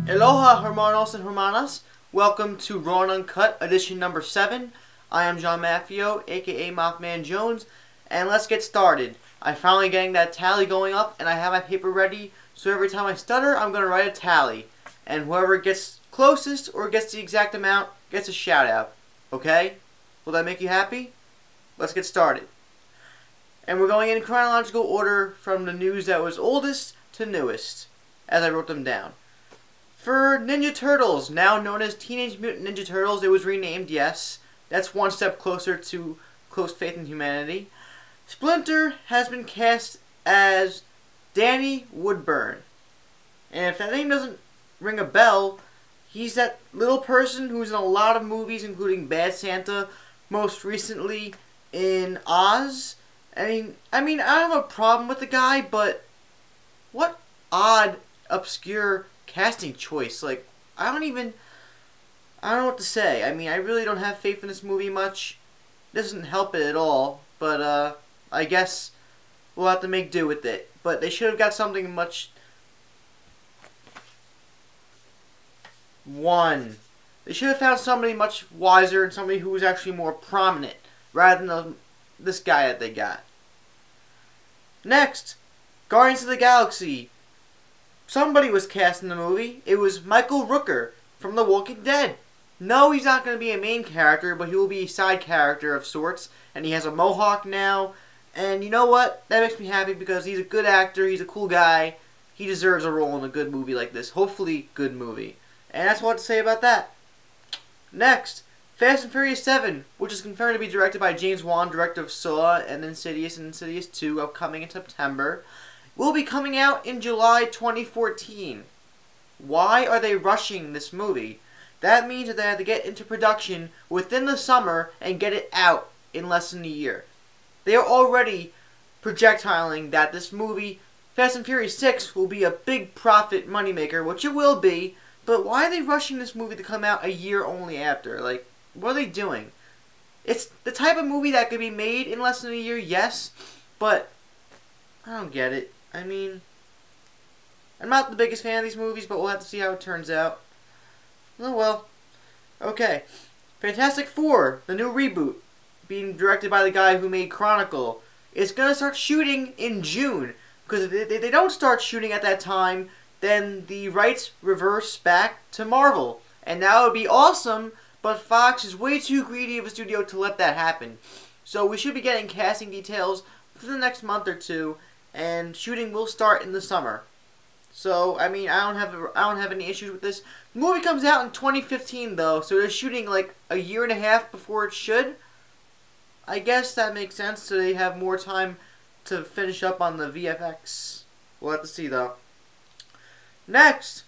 Aloha, hermanos and hermanas. Welcome to Raw Uncut, edition number 7. I am John Maffio, aka MaffmanJones, and let's get started. I'm finally getting that tally going up, and I have my paper ready, so every time I stutter, I'm going to write a tally. And whoever gets closest or gets the exact amount gets a shout out. Okay? Will that make you happy? Let's get started. And we're going in chronological order from the news that was oldest to newest, as I wrote them down. For Ninja Turtles, now known as Teenage Mutant Ninja Turtles, it was renamed, yes. That's one step closer to close faith in humanity. Splinter has been cast as Danny Woodburn. And if that name doesn't ring a bell, he's that little person who's in a lot of movies, including Bad Santa, most recently in Oz. I mean, I don't have a problem with the guy, but what odd, obscure casting choice. Like, I don't know what to say. I mean, I really don't have faith in this movie much. It doesn't help it at all, but I guess we'll have to make do with it. But they should have got something much... They should have found somebody much wiser and somebody who was actually more prominent, rather than this guy that they got. Next, Guardians of the Galaxy. Somebody was cast in the movie. It was Michael Rooker from The Walking Dead. No, he's not going to be a main character, but he will be a side character of sorts. And he has a mohawk now. And you know what? That makes me happy because he's a good actor. He's a cool guy. He deserves a role in a good movie like this. Hopefully, good movie. And that's what to say about that. Next, Fast and Furious 7, which is confirmed to be directed by James Wan, director of Saw and Insidious 2, upcoming in September, will be coming out in July 2014. Why are they rushing this movie? That means that they have to get into production within the summer and get it out in less than a year. They are already projectiling that this movie, Fast and Furious 6, will be a big profit moneymaker, which it will be, but why are they rushing this movie to come out a year only after? Like, what are they doing? It's the type of movie that could be made in less than a year, yes, but I don't get it. I mean, I'm not the biggest fan of these movies, but we'll have to see how it turns out. Oh well. Okay. Fantastic Four, the new reboot, being directed by the guy who made Chronicle, is going to start shooting in June. Because if they don't start shooting at that time, then the rights reverse back to Marvel. And that would be awesome, but Fox is way too greedy of a studio to let that happen. So we should be getting casting details for the next month or two, and shooting will start in the summer. So, I mean, I don't have any issues with this. The movie comes out in 2015, though, so they're shooting like a year and a half before it should. I guess that makes sense, so they have more time to finish up on the VFX. We'll have to see, though. Next,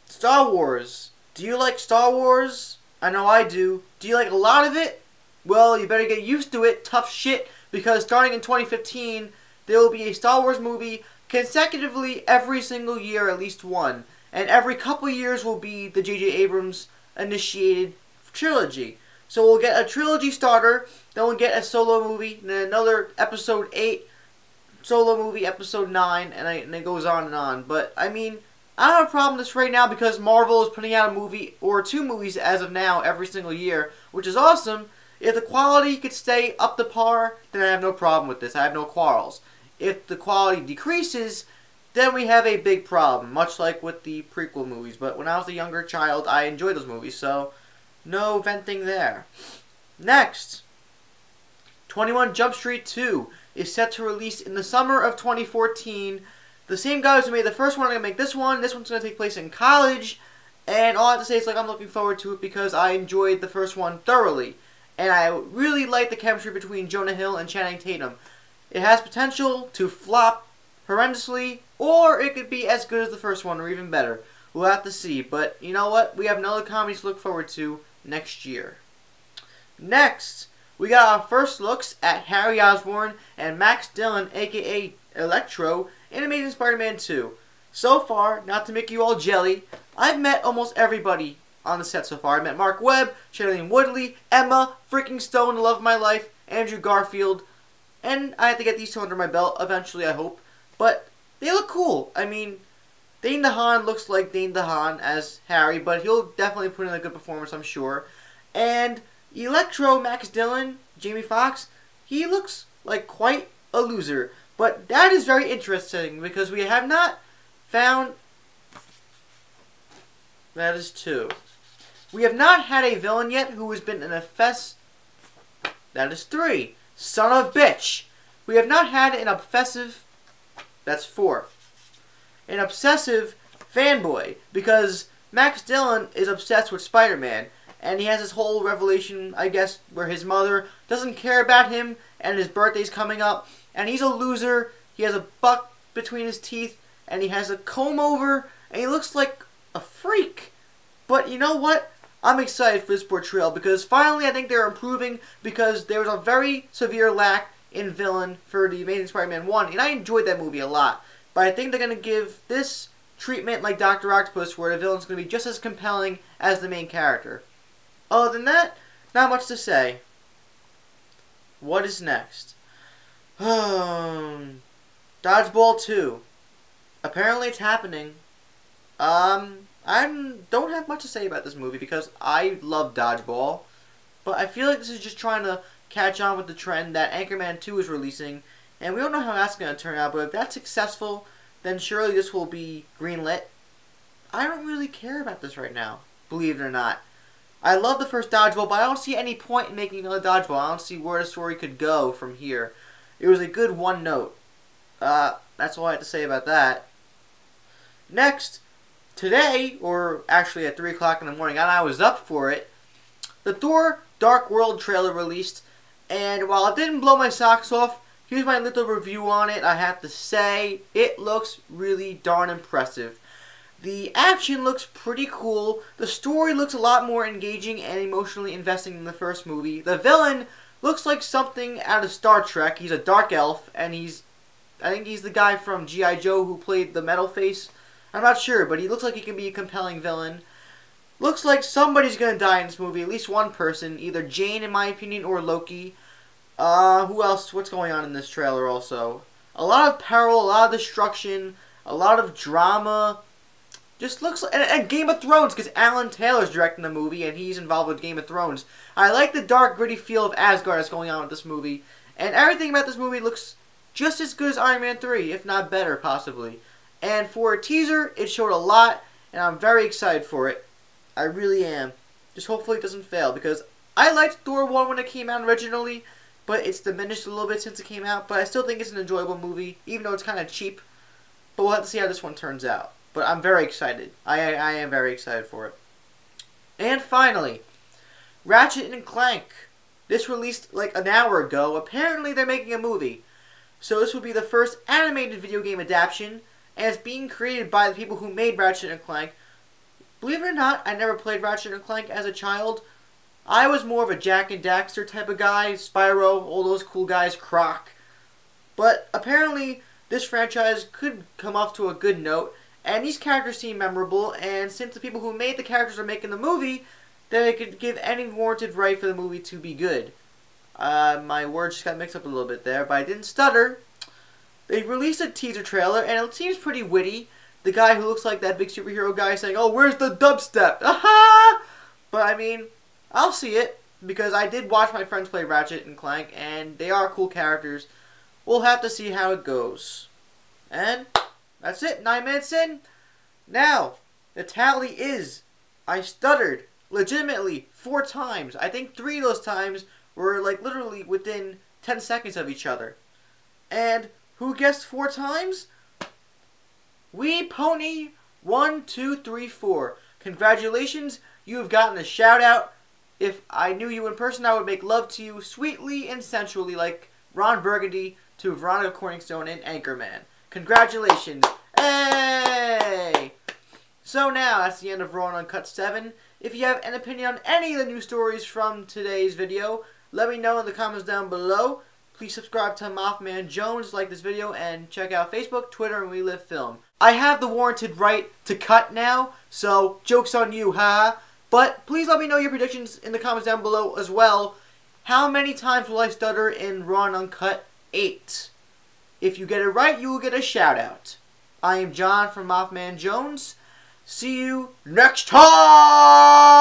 Star Wars. Do you like Star Wars? I know I do. Do you like a lot of it? Well, you better get used to it. Tough shit, because starting in 2015... there will be a Star Wars movie consecutively every single year, at least one. And every couple years will be the J.J. Abrams initiated trilogy. So we'll get a trilogy starter, then we'll get a solo movie, then another episode 8, solo movie episode 9, and it goes on and on. But, I mean, I don't have a problem with this right now because Marvel is putting out a movie, or 2 movies as of now, every single year, which is awesome. If the quality could stay up to par, then I have no problem with this. I have no quarrels. If the quality decreases, then we have a big problem, much like with the prequel movies. But when I was a younger child, I enjoyed those movies, so no venting there. Next, 21 Jump Street 2 is set to release in the summer of 2014. The same guys who made the first one are going to make this one. This one's going to take place in college. And all I have to say is, like, I'm looking forward to it because I enjoyed the first one thoroughly. And I really like the chemistry between Jonah Hill and Channing Tatum. It has potential to flop horrendously, or it could be as good as the first one, or even better. We'll have to see, but you know what? We have another comedy to look forward to next year. Next, we got our first looks at Harry Osborn and Max Dillon, aka Electro, in Amazing Spider-Man 2. So far, not to make you all jelly, I've met almost everybody on the set so far. I met Mark Webb, Shailene Woodley, Emma, freaking Stone, the love of my life, Andrew Garfield, and I have to get these two under my belt eventually, I hope. But they look cool. I mean, Dane DeHaan looks like Dane DeHaan as Harry, but he'll definitely put in a good performance, I'm sure. And Electro Max Dillon, Jamie Foxx, he looks like quite a loser. But that is very interesting because we have not found... That is 2. We have not had a villain yet who has been an obsessive... That is 3. Son of bitch. We have not had an obsessive... That's 4. An obsessive fanboy, because Max Dillon is obsessed with Spider-Man, and he has this whole revelation, I guess, where his mother doesn't care about him, and his birthday's coming up, and he's a loser. He has a buck between his teeth, and he has a comb over, and he looks like a freak. But you know what? I'm excited for this portrayal, because finally I think they're improving, because there was a very severe lack in villain for the Amazing Spider-Man 1, and I enjoyed that movie a lot. But I think they're going to give this treatment like Dr. Octopus, where the villain's going to be just as compelling as the main character. Other than that, not much to say. What is next? Dodgeball 2. Apparently it's happening. I don't have much to say about this movie because I love Dodgeball. But I feel like this is just trying to catch on with the trend that Anchorman 2 is releasing. And we don't know how that's going to turn out, but if that's successful, then surely this will be greenlit. I don't really care about this right now, believe it or not. I love the first Dodgeball, but I don't see any point in making another Dodgeball. I don't see where the story could go from here. It was a good one note. That's all I have to say about that. Next, today, or actually at 3 o'clock in the morning, and I was up for it, the Thor Dark World trailer released, and while it didn't blow my socks off, here's my little review on it. I have to say, it looks really darn impressive. The action looks pretty cool. The story looks a lot more engaging and emotionally investing than the first movie. The villain looks like something out of Star Trek. He's a dark elf, and I think he's the guy from G.I. Joe who played the metal face. I'm not sure, but he looks like he can be a compelling villain. Looks like somebody's going to die in this movie, at least one person. Either Jane, in my opinion, or Loki. Who else? What's going on in this trailer also? A lot of peril, a lot of destruction, a lot of drama. Just looks like... And Game of Thrones, because Alan Taylor's directing the movie, and he's involved with Game of Thrones. I like the dark, gritty feel of Asgard that's going on with this movie. And everything about this movie looks just as good as Iron Man 3, if not better, possibly. And for a teaser, it showed a lot, and I'm very excited for it. I really am. Just hopefully it doesn't fail, because I liked Thor 1 when it came out originally, but it's diminished a little bit since it came out. But I still think it's an enjoyable movie, even though it's kind of cheap. But we'll have to see how this one turns out. But I'm very excited. I am very excited for it. And finally, Ratchet and Clank. This released like an hour ago. Apparently they're making a movie. So this will be the first animated video game adaptation, and it's being created by the people who made Ratchet and Clank. Believe it or not, I never played Ratchet and Clank as a child. I was more of a Jak and Daxter type of guy, Spyro, all those cool guys, Croc. But apparently this franchise could come off to a good note, and these characters seem memorable, and since the people who made the characters are making the movie, then it could give any warranted right for the movie to be good. My words just got mixed up a little bit there, but I didn't stutter. They released a teaser trailer, and it seems pretty witty. The guy who looks like that big superhero guy saying, "Oh, where's the dubstep?" Aha! But I mean, I'll see it, because I did watch my friends play Ratchet and Clank, and they are cool characters. We'll have to see how it goes. And that's it, 9 minutes in. Now, the tally is, I stuttered legitimately 4 times. I think 3 of those times were like literally within 10 seconds of each other. And who guessed 4 times? We Pony 1, 2, 3, 4. Congratulations, you have gotten a shout out. If I knew you in person, I would make love to you sweetly and sensually like Ron Burgundy to Veronica Corningstone in Anchorman. Congratulations. Hey! So now, that's the end of RAW UNCUT 7. If you have an opinion on any of the news stories from today's video, let me know in the comments down below. Please subscribe to MaffmanJones, like this video, and check out Facebook, Twitter, and We Live Film. I have the warranted right to cut now, so joke's on you, haha. But please let me know your predictions in the comments down below as well. How many times will I stutter in RAW UNCUT 8? If you get it right, you will get a shout out. I am John from MaffmanJones. See you next time!